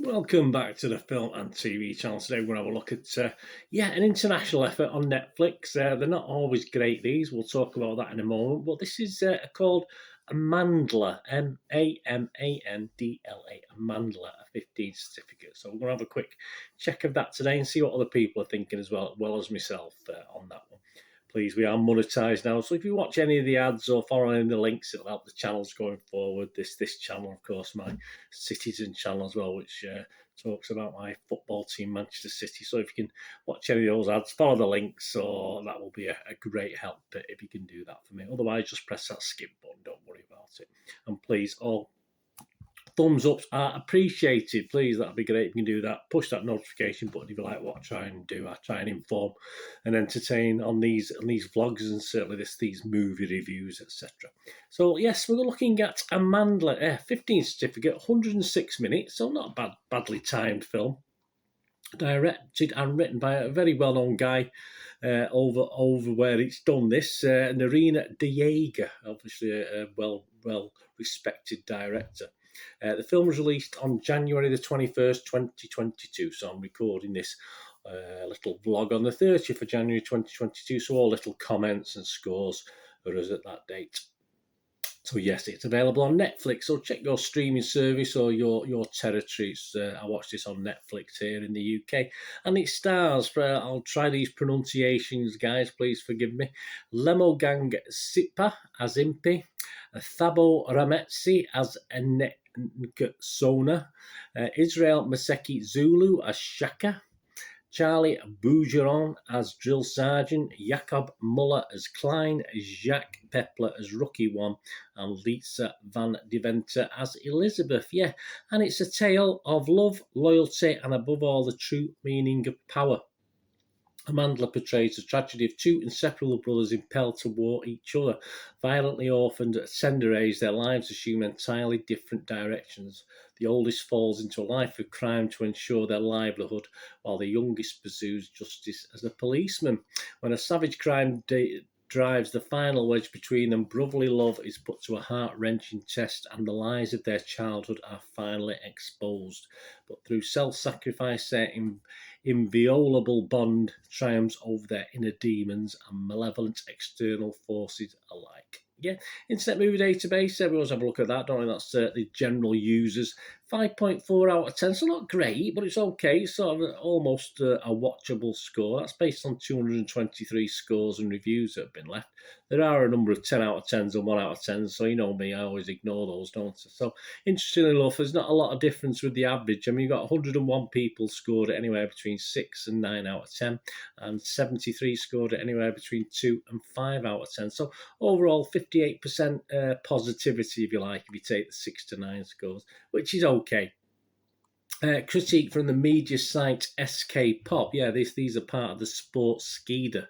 Welcome back to the Film and TV channel. Today we're going to have a look at, an international effort on Netflix. They're not always great, these. We'll talk about that in a moment. But this is called Amandla, Amandla, Amandla, a 15 certificate. So we're going to have a quick check of that today and see what other people are thinking as well as myself on that one. Please, we are monetized now, so if you watch any of the ads or follow any of the links, it'll help the channels going forward. This channel, of course, my Citizen channel as well, which talks about my football team, Manchester City. So if you can watch any of those ads, follow the links, or that will be a great help if you can do that for me. Otherwise, just press that skip button. Don't worry about it. And please, all thumbs ups are appreciated. Please, that'd be great if you can do that. Push that notification button if you like what I try and do. I try and inform and entertain on these vlogs, and certainly these movie reviews, etc. So yes, we're looking at Amandla, 15 certificate, 106 minutes, so not a badly timed film. Directed and written by a very well-known guy over where it's done this, Narina Diega, obviously a well-respected director. The film was released on January the 21st, 2022, so I'm recording this little vlog on the 30th of January 2022, so all little comments and scores are as at that date. So yes, it's available on Netflix, so check your streaming service or your territories. I watched this on Netflix here in the UK, and it stars, I'll try these pronunciations, guys, please forgive me, Lemogang Sipa as Impi, Thabo Rametsi as Sona, Israel Maseki Zulu as Shaka, Charlie Bougeron as Drill Sergeant, Jacob Muller as Klein, Jacques Pepler as Rookie One, and Lisa Van Deventer as Elizabeth. Yeah, and it's a tale of love, loyalty, and above all, the true meaning of power. Amandla portrays the tragedy of two inseparable brothers impelled toward each other. Violently orphaned at tender age, their lives assume entirely different directions. The oldest falls into a life of crime to ensure their livelihood, while the youngest pursues justice as a policeman. When a savage crime drives the final wedge between them, brotherly love is put to a heart-wrenching test, and the lies of their childhood are finally exposed. But through self-sacrifice, their inviolable bond triumphs over their inner demons and malevolent external forces alike. Yeah, Internet Movie Database, everyone's have a look at that, don't we? That's the general users. 5.4 out of 10, so not great, but it's okay. It's sort of almost a watchable score. That's based on 223 scores and reviews that have been left. There are a number of 10 out of 10s and 1 out of 10s, so you know me, I always ignore those, don't I? So, interestingly enough, there's not a lot of difference with the average. I mean, you've got 101 people scored it anywhere between 6 and 9 out of 10, and 73 scored it anywhere between 2 and 5 out of 10. So, overall, 58% positivity, if you like, if you take the 6 to 9 scores, which is okay. Critique from the media site SK Pop. Yeah, these are part of the Sports Skeeder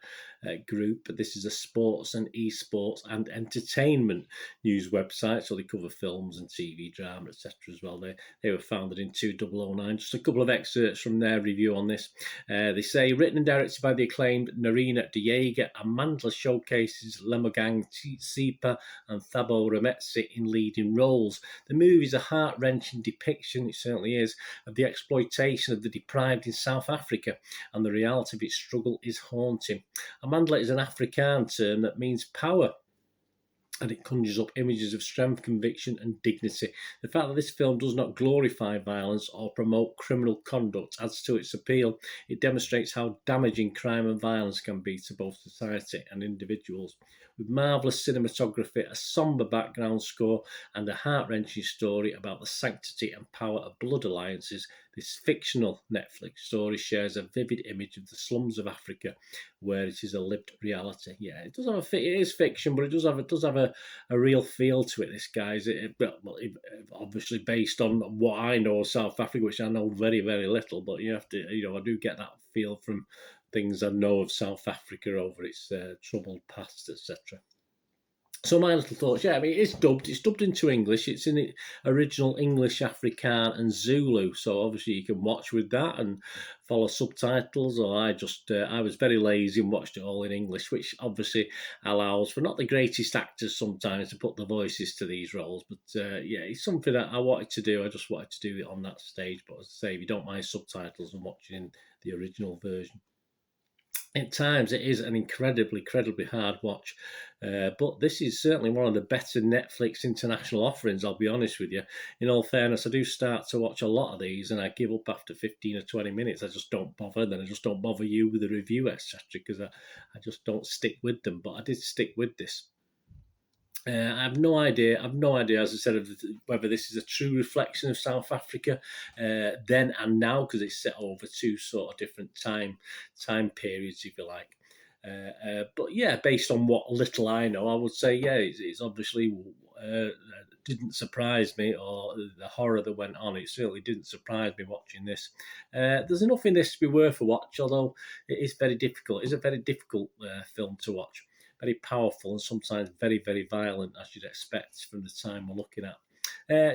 group, but this is a sports and esports and entertainment news website, so they cover films and TV, drama, etc. as well. They were founded in 2009. Just a couple of excerpts from their review on this. They say, written and directed by the acclaimed Narina Diega, Amandla showcases Lemogang Sipa and Thabo Rametsi in leading roles. The movie is a heart-wrenching depiction, it certainly is, of the exploitation of the deprived in South Africa, and the reality of its struggle is haunting. Amandla is an Afrikaans term that means power, and it conjures up images of strength, conviction, and dignity. The fact that this film does not glorify violence or promote criminal conduct adds to its appeal. It demonstrates how damaging crime and violence can be to both society and individuals. With marvellous cinematography, a sombre background score, and a heart-wrenching story about the sanctity and power of blood alliances, this fictional Netflix story shares a vivid image of the slums of Africa, where it is a lived reality. Yeah, it is fiction, but it does have a real feel to it. This guy's obviously based on what I know of South Africa, which I know very, very little. But you have to, I do get that feel from things I know of South Africa over its troubled past, etc. So my little thoughts, yeah, I mean, it's dubbed. It's dubbed into English. It's in the original English, Afrikaans, and Zulu. So obviously you can watch with that and follow subtitles. Or I was very lazy and watched it all in English, which obviously allows for not the greatest actors sometimes to put the voices to these roles. But yeah, it's something that I wanted to do. I just wanted to do it on that stage. But as I say, if you don't mind subtitles and watching in the original version, at times it is an incredibly hard watch. But this is certainly one of the better Netflix international offerings, I'll be honest with you. In all fairness, I do start to watch a lot of these and I give up after 15 or 20 minutes. I just don't bother. Then I just don't bother you with the review, etc., because I just don't stick with them. But I did stick with this. I have no idea. I've no idea, as I said, whether this is a true reflection of South Africa then and now, because it's set over two sort of different time periods, if you like. But yeah, based on what little I know, I would say yeah, it's obviously uh, didn't surprise me, or the horror that went on. It certainly didn't surprise me watching this. There's enough in this to be worth a watch, although it is very difficult. It's a very difficult film to watch, very powerful and sometimes very violent, as you'd expect from the time we're looking at.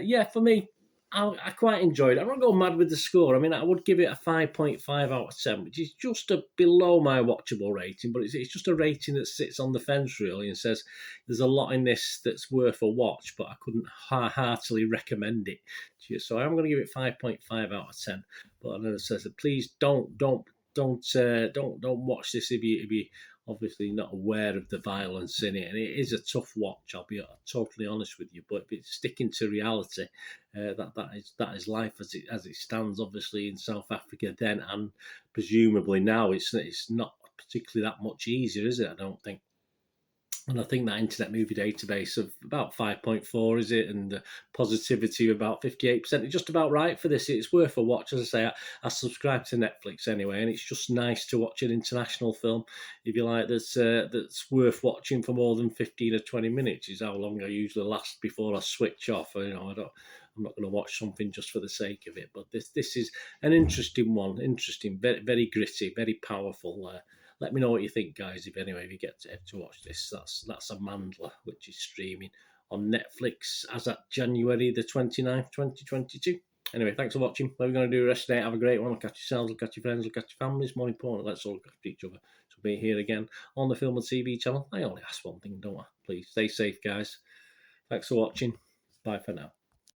Yeah, for me, I quite enjoyed it. I'm not going mad with the score. I mean, I would give it a 5.5 out of 10, which is just below my watchable rating, but it's just a rating that sits on the fence, really, and says there's a lot in this that's worth a watch, but I couldn't heartily recommend it to you. So I'm going to give it 5.5 out of 10. But I know it says that please don't watch this if you obviously not aware of the violence in it, and it is a tough watch. I'll be totally honest with you, but if it's sticking to reality, that is life as it stands. Obviously in South Africa then, and presumably now, it's not particularly that much easier, is it? I don't think. And I think that Internet Movie Database of about 5.4 is it, and the positivity of about 58% is just about right for this. It's worth a watch. As I say, I subscribe to Netflix anyway, and it's just nice to watch an international film, if you like, that's worth watching for more than 15 or 20 minutes. Is how long I usually last before I switch off. I'm not going to watch something just for the sake of it. But this is an interesting one. Interesting, very gritty, very powerful. Let me know what you think, guys. If you get to watch this, that's Amandla, which is streaming on Netflix as at January the 29th, 2022. Anyway, thanks for watching. What we're going to do the rest of the day, have a great one. Look at yourselves, look at your friends, look at your families. More important, let's all look after each other. So be here again on the Film and TV channel. I only ask one thing, don't I? Please stay safe, guys. Thanks for watching. Bye for now.